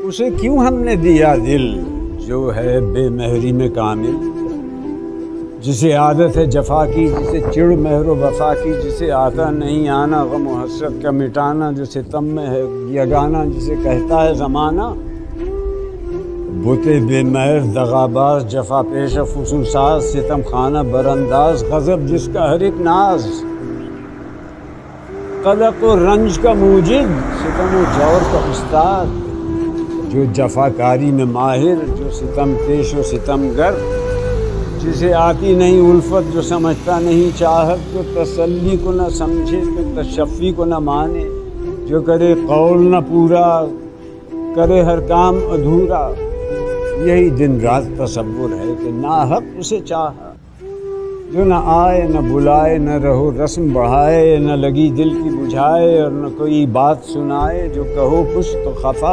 اسے کیوں ہم نے دیا دل جو ہے بے مہری میں کامل، جسے عادت ہے جفا کی، جسے چڑ مہر و وفا کی، جسے آتا نہیں آنا غم و حسرت کا مٹانا، جو ستم میں ہے یگانا، جسے کہتا ہے زمانہ بتے بے مہر دغاباز، جفا پیش فسوساز، ستم خانہ برانداز، غضب جس کا ہر ایک ناز، قلق و رنج کا موجد، ستم و جور کا استاد، جو جفا کاری میں ماہر، جو ستم پیش و ستم گر، جسے آتی نہیں الفت، جو سمجھتا نہیں چاہت، جو تسلی کو نہ سمجھے، جو تشفی کو نہ مانے، جو کرے قول نہ پورا، کرے ہر کام ادھورا، یہی دن رات تصور ہے کہ ناحق اسے چاہا، جو نہ آئے نہ بلائے، نہ رہو رسم بڑھائے، نہ لگی دل کی بجھائے، اور نہ کوئی بات سنائے، جو کہو کچھ تو خفا